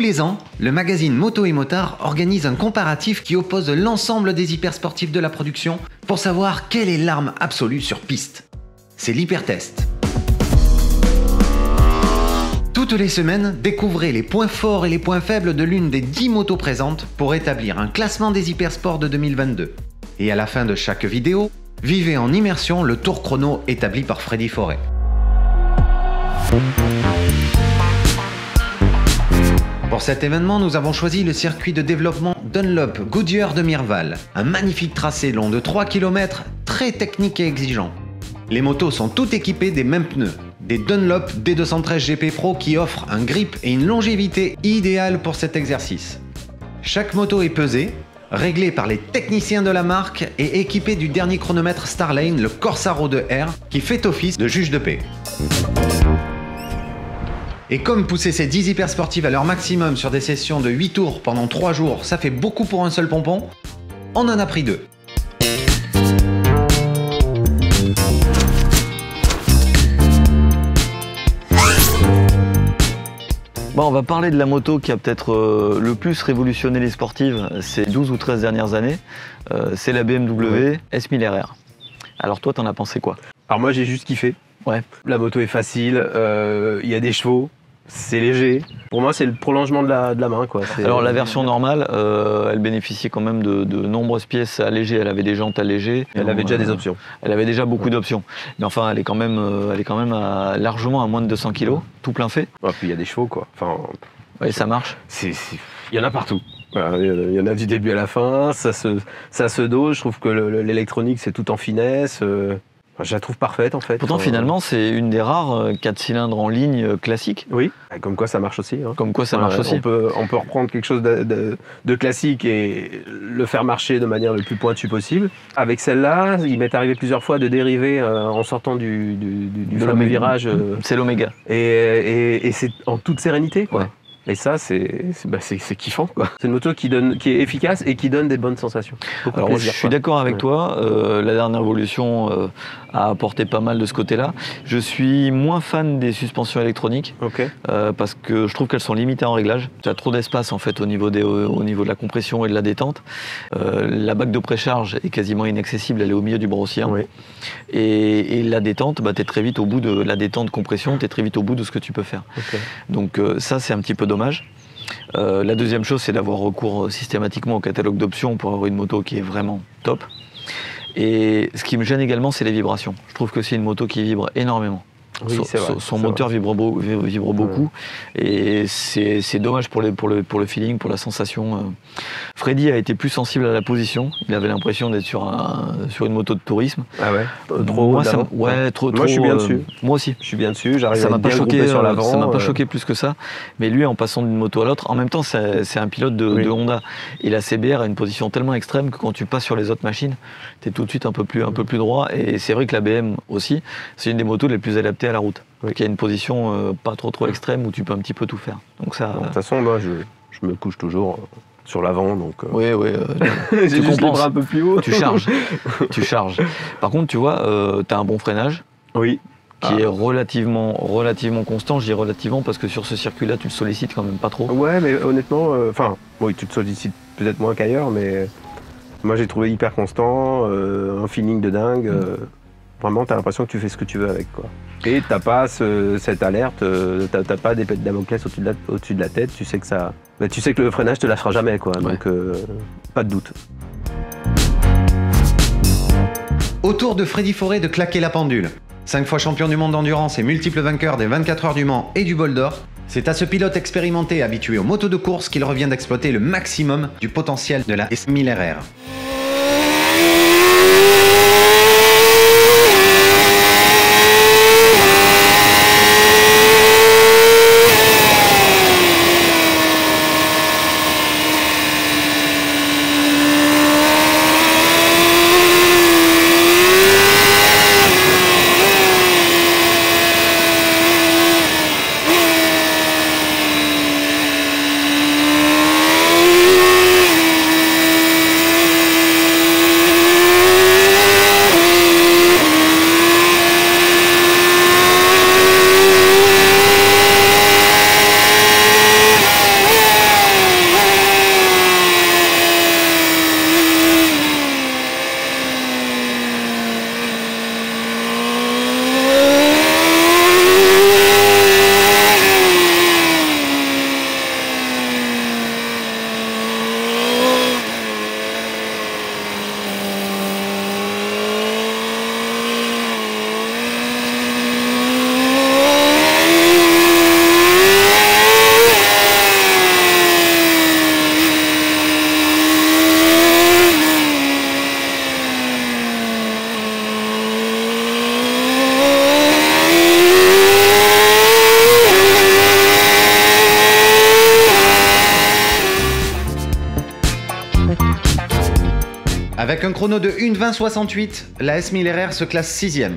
les ans, le magazine Moto et Motard organise un comparatif qui oppose l'ensemble des hypersportifs de la production pour savoir quelle est l'arme absolue sur piste. C'est l'hypertest. Toutes les semaines, découvrez les points forts et les points faibles de l'une des 10 motos présentes pour établir un classement des hypersports de 2022. Et à la fin de chaque vidéo, vivez en immersion le tour chrono établi par Freddy Forêt. Pour cet événement, nous avons choisi le circuit de développement Dunlop Goodyear de Mirval, un magnifique tracé long de 3 km, très technique et exigeant. Les motos sont toutes équipées des mêmes pneus, des Dunlop D213 GP Pro qui offrent un grip et une longévité idéale pour cet exercice. Chaque moto est pesée, réglée par les techniciens de la marque et équipée du dernier chronomètre Starlane, le Corsaro 2R, qui fait office de juge de paix. Et comme pousser ces 10 hypersportives à leur maximum sur des sessions de 8 tours pendant 3 jours, ça fait beaucoup pour un seul pompon, on en a pris 2. Bon, on va parler de la moto qui a peut-être le plus révolutionné les sportives ces 12 ou 13 dernières années. C'est la BMW S1000RR. Alors toi, t'en as pensé quoi? Alors moi, j'ai juste kiffé. Ouais. La moto est facile, il y a des chevaux, c'est léger. Pour moi, c'est le prolongement de la main, quoi. Alors la version normale, elle bénéficiait quand même de nombreuses pièces allégées. Elle avait des jantes allégées. Elle avait déjà des options. Elle avait déjà beaucoup d'options. Mais enfin, elle est quand même largement à moins de 200 kg, tout plein fait. Ouais, puis il y a des chevaux, quoi. Enfin, ouais, ça marche. Il y en a partout. Voilà, il y en a du début à la fin, ça se dose. Je trouve que l'électronique, c'est tout en finesse. Je la trouve parfaite, en fait. Pourtant, finalement, c'est une des rares 4 cylindres en ligne classique. Oui, comme quoi ça marche aussi. Hein. Comme quoi ça marche aussi. On peut reprendre quelque chose de classique et le faire marcher de manière le plus pointue possible. Avec celle-là, il m'est arrivé plusieurs fois de dériver en sortant du fameux virage. C'est l'Oméga. Et c'est en toute sérénité, quoi. Ouais. Et ça, c'est kiffant, quoi. C'est une moto qui est efficace et qui donne des bonnes sensations. Alors, plaisir, je suis d'accord avec toi. La dernière évolution a apporté pas mal de ce côté-là. Je suis moins fan des suspensions électroniques parce que je trouve qu'elles sont limitées en réglage. Tu as trop d'espace en fait au niveau de la compression et de la détente. La bague de précharge est quasiment inaccessible. Elle est au milieu du bras aussi. Oui. Et la détente, tu es très vite au bout de la détente compression. Tu es très vite au bout de ce que tu peux faire. Donc ça, c'est un petit peu dommage. La deuxième chose, c'est d'avoir recours systématiquement au catalogue d'options pour avoir une moto qui est vraiment top. Et ce qui me gêne également, c'est les vibrations. Je trouve que c'est une moto qui vibre énormément. Oui, son moteur vibre beaucoup et c'est dommage pour le feeling, pour la sensation. Freddy a été plus sensible à la position. Il avait l'impression d'être sur une moto de tourisme. Ah ouais. Trop haut. Trop. Moi, je suis bien dessus. Moi aussi. Je suis bien dessus. J'arrive à bien grouper sur l'avant. Ça m'a pas choqué plus que ça. Mais lui, en passant d'une moto à l'autre, en même temps, c'est un pilote de Honda. Et la CBR a une position tellement extrême que quand tu passes sur les autres machines, tu es tout de suite un peu plus droit. Et c'est vrai que la BM aussi, c'est une des motos les plus adaptées à la route. Qui a une position pas trop extrême où tu peux un petit peu tout faire. Donc ça. De toute façon, moi, je me couche toujours sur l'avant, donc. Oui. Tu compenses un peu plus haut. Tu charges. Par contre, tu vois, tu as un bon freinage. Oui. Qui est relativement constant. Je dis relativement parce que sur ce circuit-là, tu le sollicites quand même pas trop. Ouais, mais honnêtement, oui, tu te sollicites peut-être moins qu'ailleurs, mais moi j'ai trouvé hyper constant, un feeling de dingue. Vraiment, t'as l'impression que tu fais ce que tu veux avec, quoi. Et t'as pas cette alerte, t'as pas d'épée de Damoclès au-dessus de la tête. Tu sais que ça, tu sais que le freinage te la fera jamais, quoi. Ouais. Donc pas de doute. Au tour de Freddy Forêt de claquer la pendule. 5 fois champion du monde d'endurance et multiple vainqueur des 24 heures du Mans et du Bol d'Or, c'est à ce pilote expérimenté et habitué aux motos de course qu'il revient d'exploiter le maximum du potentiel de la S1000RR. Avec un chrono de 1:20:68, la S1000 RR se classe 6e.